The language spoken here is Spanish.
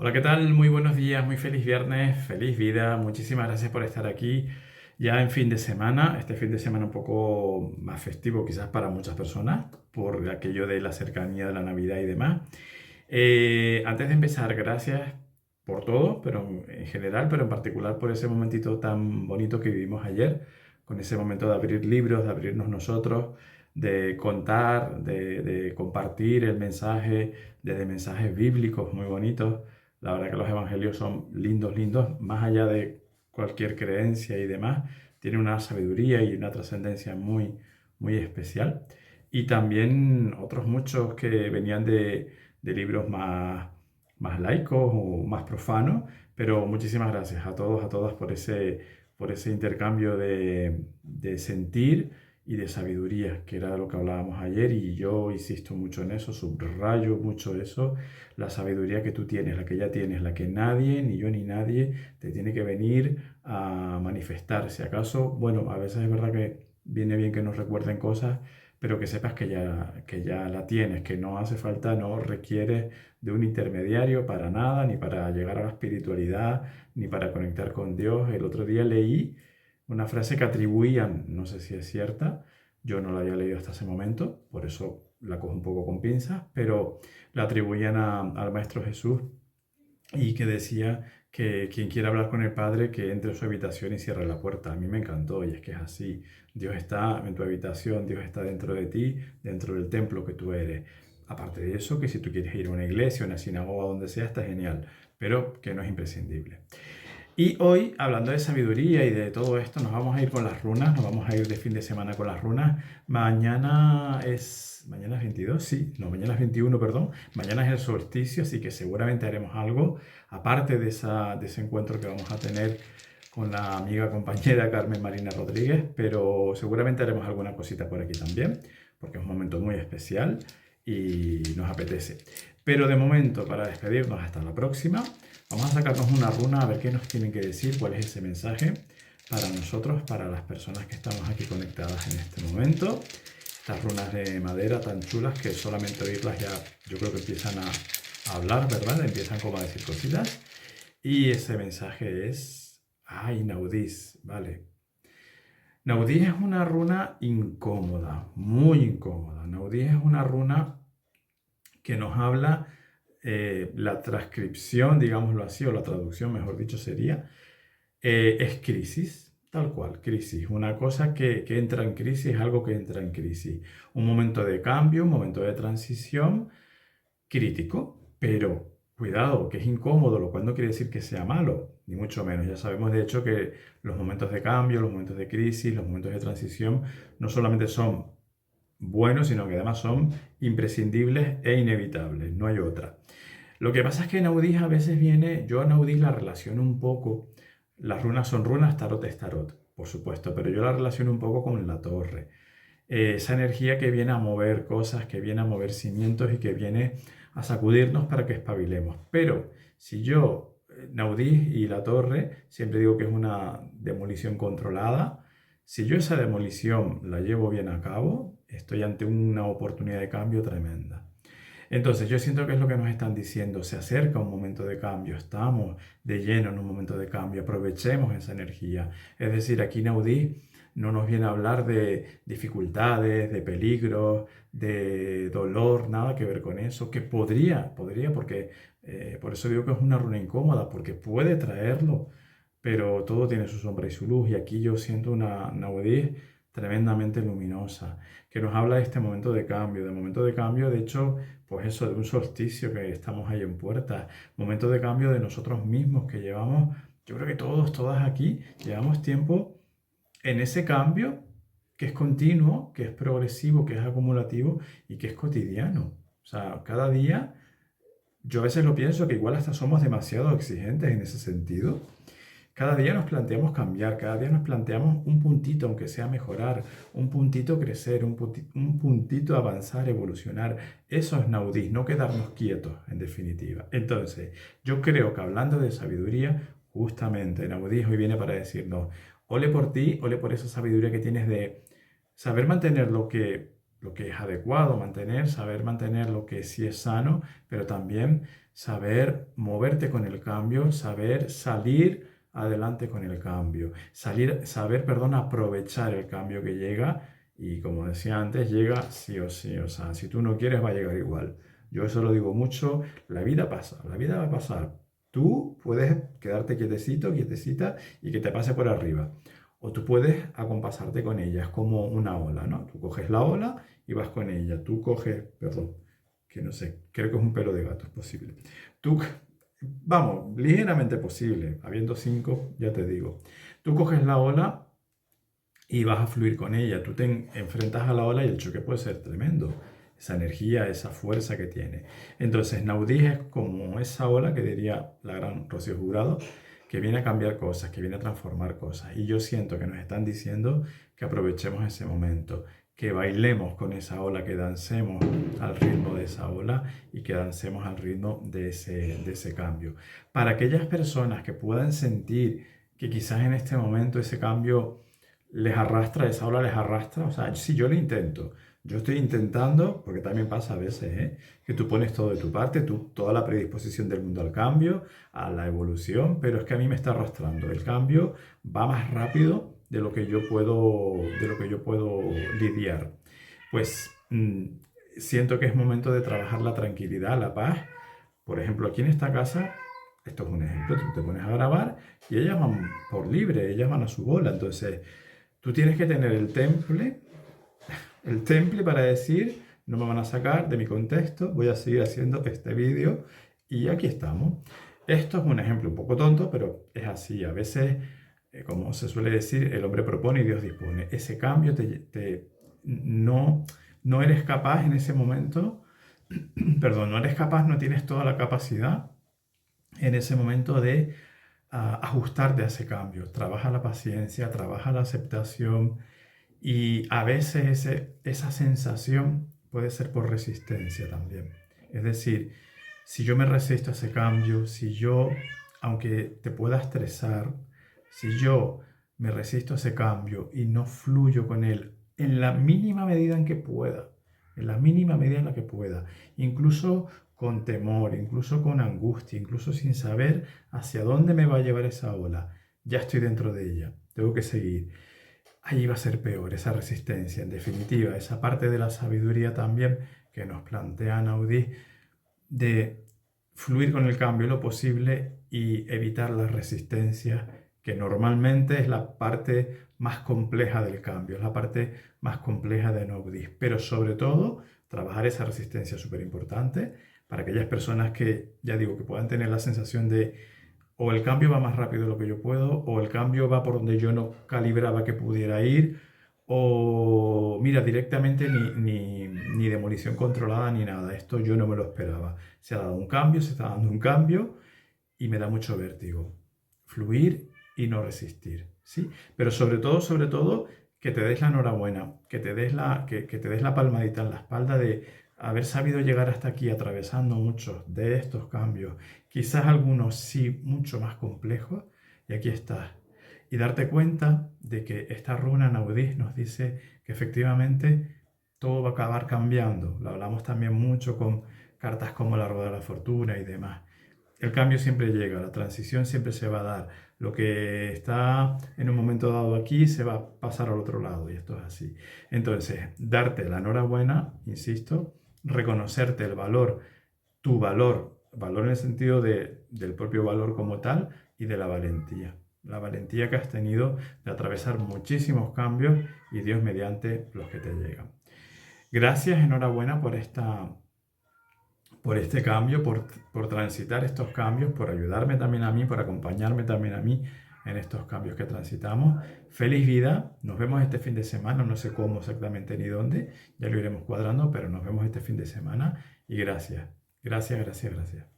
Hola, ¿qué tal? Muy buenos días, muy feliz viernes, feliz vida. Muchísimas gracias por estar aquí ya en fin de semana. Este fin de semana un poco más festivo quizás para muchas personas por aquello de la cercanía de la Navidad y demás. Antes de empezar, gracias por todo, pero en general, pero en particular por ese momentito tan bonito que vivimos ayer, con ese momento de abrir libros, de abrirnos nosotros, de contar, de compartir el mensaje, desde mensajes bíblicos muy bonitos. La verdad que los evangelios son lindos, lindos, más allá de cualquier creencia y demás, tienen una sabiduría y una trascendencia muy, muy especial. Y también otros muchos que venían de libros más laicos o más profanos, pero muchísimas gracias a todos, a todas por ese intercambio de sentir y de sabiduría, que era de lo que hablábamos ayer, y yo insisto mucho en eso, subrayo mucho eso, la sabiduría que tú tienes, la que ya tienes, la que nadie, ni yo ni nadie, te tiene que venir a manifestar. Si acaso, bueno, a veces es verdad que viene bien que nos recuerden cosas, pero que sepas que ya la tienes, que no hace falta, no requieres de un intermediario para nada, ni para llegar a la espiritualidad, ni para conectar con Dios. El otro día leí una frase que atribuían, no sé si es cierta, yo no la había leído hasta ese momento, por eso la cojo un poco con pinzas, pero la atribuían al Maestro Jesús y que decía que quien quiera hablar con el Padre, que entre a su habitación y cierre la puerta. A mí me encantó y es que es así. Dios está en tu habitación, Dios está dentro de ti, dentro del templo que tú eres. Aparte de eso, que si tú quieres ir a una iglesia, a una sinagoga, donde sea, está genial, pero que no es imprescindible. Y hoy, hablando de sabiduría y de todo esto, nos vamos a ir con las runas, nos vamos a ir de fin de semana con las runas. Mañana es 22, sí, no, mañana es 21, perdón. Mañana es el solsticio, así que seguramente haremos algo, aparte de ese encuentro que vamos a tener con la amiga compañera Carmen Marina Rodríguez, pero seguramente haremos alguna cosita por aquí también, porque es un momento muy especial y nos apetece. Pero de momento, para despedirnos hasta la próxima, vamos a sacarnos una runa a ver qué nos tienen que decir, cuál es ese mensaje para nosotros, para las personas que estamos aquí conectadas en este momento. Estas runas de madera tan chulas que solamente oírlas ya yo creo que empiezan a hablar, ¿verdad? Empiezan como a decir cositas. Y ese mensaje es, ay, Naudís, ¿vale? Naudís es una runa incómoda, muy incómoda. Naudís es una runa que nos habla, la transcripción, digámoslo así, o la traducción, mejor dicho, sería, es crisis, tal cual, crisis. Una cosa que entra en crisis, algo que entra en crisis. Un momento de cambio, un momento de transición crítico, pero cuidado, que es incómodo, lo cual no quiere decir que sea malo, ni mucho menos. Ya sabemos, de hecho, que los momentos de cambio, los momentos de crisis, los momentos de transición, no solamente son buenos, sino que además son imprescindibles e inevitables, no hay otra. Lo que pasa es que en Audis a veces viene, yo en Audis la relaciono un poco, las runas son runas, tarot es tarot, por supuesto, pero yo la relaciono un poco con la torre. Esa energía que viene a mover cosas, que viene a mover cimientos y que viene a sacudirnos para que espabilemos. Pero si yo, Naudis y la torre, siempre digo que es una demolición controlada, si yo esa demolición la llevo bien a cabo, estoy ante una oportunidad de cambio tremenda. Entonces, yo siento que es lo que nos están diciendo, se acerca un momento de cambio, estamos de lleno en un momento de cambio, aprovechemos esa energía. Es decir, aquí Naudí no nos viene a hablar de dificultades, de peligros, de dolor, nada que ver con eso, que podría, porque por eso digo que es una runa incómoda, porque puede traerlo, pero todo tiene su sombra y su luz, y aquí yo siento una Naudí tremendamente luminosa, que nos habla de este momento de cambio, de hecho, pues eso, de un solsticio que estamos ahí en puerta, momento de cambio de nosotros mismos que llevamos, yo creo que todos, todas aquí, llevamos tiempo en ese cambio que es continuo, que es progresivo, que es acumulativo y que es cotidiano. O sea, cada día, yo a veces lo pienso que igual hasta somos demasiado exigentes en ese sentido. Cada día nos planteamos cambiar, cada día nos planteamos un puntito, aunque sea mejorar, un puntito crecer, un puntito avanzar, evolucionar. Eso es Naudí, no quedarnos quietos, en definitiva. Entonces, yo creo que hablando de sabiduría, justamente Naudí hoy viene para decirnos, ole por ti, ole por esa sabiduría que tienes de saber mantener lo que lo que es adecuado mantener, saber mantener lo que sí es sano, pero también saber moverte con el cambio, saber salir adelante con el cambio, saber, perdón, aprovechar el cambio que llega y como decía antes, llega sí o sí, o sea, si tú no quieres va a llegar igual. Yo eso lo digo mucho, la vida pasa, la vida va a pasar. Tú puedes quedarte quietecito, quietecita y que te pase por arriba. O tú puedes acompasarte con ella, es como una ola, ¿no? Tú coges la ola y vas con ella. Tú coges, perdón, que no sé, creo que es un pelo de gato, es posible. Tú, vamos, ligeramente posible, habiendo 5, ya te digo. Tú coges la ola y vas a fluir con ella. Tú te enfrentas a la ola y el choque puede ser tremendo. Esa energía, esa fuerza que tiene. Entonces, Naudí es como esa ola que diría la gran Rocío Jurado, que viene a cambiar cosas, que viene a transformar cosas. Y yo siento que nos están diciendo que aprovechemos ese momento, que bailemos con esa ola, que dancemos al ritmo de esa ola y que dancemos al ritmo de ese cambio. Para aquellas personas que puedan sentir que quizás en este momento ese cambio les arrastra, esa ola les arrastra, o sea, si yo lo intento, yo estoy intentando, porque también pasa a veces, que tú pones todo de tu parte, toda la predisposición del mundo al cambio, a la evolución, pero es que a mí me está arrastrando. El cambio va más rápido de lo que yo puedo lidiar. Pues siento que es momento de trabajar la tranquilidad, la paz. Por ejemplo, aquí en esta casa, esto es un ejemplo, tú te pones a grabar y ellas van por libre, ellas van a su bola, entonces tú tienes que tener el temple para decir, no me van a sacar de mi contexto, voy a seguir haciendo este vídeo y aquí estamos. Esto es un ejemplo un poco tonto, pero es así. A veces, como se suele decir, el hombre propone y Dios dispone. Ese cambio no eres capaz en ese momento, perdón, no eres capaz, no tienes toda la capacidad en ese momento de ajustarte a ese cambio. Trabaja la paciencia, trabaja la aceptación y a veces esa sensación puede ser por resistencia también. Es decir, si yo me resisto a ese cambio, si yo, aunque te pueda estresar, si yo me resisto a ese cambio y no fluyo con él en la mínima medida en que pueda, en la mínima medida en la que pueda, incluso con temor, incluso con angustia, incluso sin saber hacia dónde me va a llevar esa ola, ya estoy dentro de ella, tengo que seguir. Ahí va a ser peor esa resistencia, en definitiva, esa parte de la sabiduría también que nos plantea Naudí de fluir con el cambio lo posible y evitar la resistencia, que normalmente es la parte más compleja del cambio, es la parte más compleja de Naudí. Pero sobre todo, trabajar esa resistencia súper importante para aquellas personas que, ya digo, que puedan tener la sensación de o el cambio va más rápido de lo que yo puedo, o el cambio va por donde yo no calibraba que pudiera ir, o mira, directamente ni demolición controlada ni nada. Esto yo no me lo esperaba. Se ha dado un cambio, se está dando un cambio y me da mucho vértigo. Fluir y no resistir, ¿sí? Pero sobre todo, que te des la enhorabuena, que te des que te des la palmadita en la espalda de haber sabido llegar hasta aquí atravesando muchos de estos cambios, quizás algunos sí mucho más complejos, y aquí estás. Y darte cuenta de que esta runa Naudí nos dice que efectivamente todo va a acabar cambiando. Lo hablamos también mucho con cartas como la Rueda de la Fortuna y demás. El cambio siempre llega, la transición siempre se va a dar. Lo que está en un momento dado aquí se va a pasar al otro lado y esto es así. Entonces, darte la enhorabuena, insisto, reconocerte el valor, tu valor, valor en el sentido del propio valor como tal y de la valentía. La valentía que has tenido de atravesar muchísimos cambios y Dios mediante los que te llegan. Gracias, enhorabuena por este cambio, por transitar estos cambios, por ayudarme también a mí, por acompañarme también a mí en estos cambios que transitamos. Feliz vida, nos vemos este fin de semana, no sé cómo exactamente ni dónde, ya lo iremos cuadrando, pero nos vemos este fin de semana y gracias, gracias, gracias, gracias.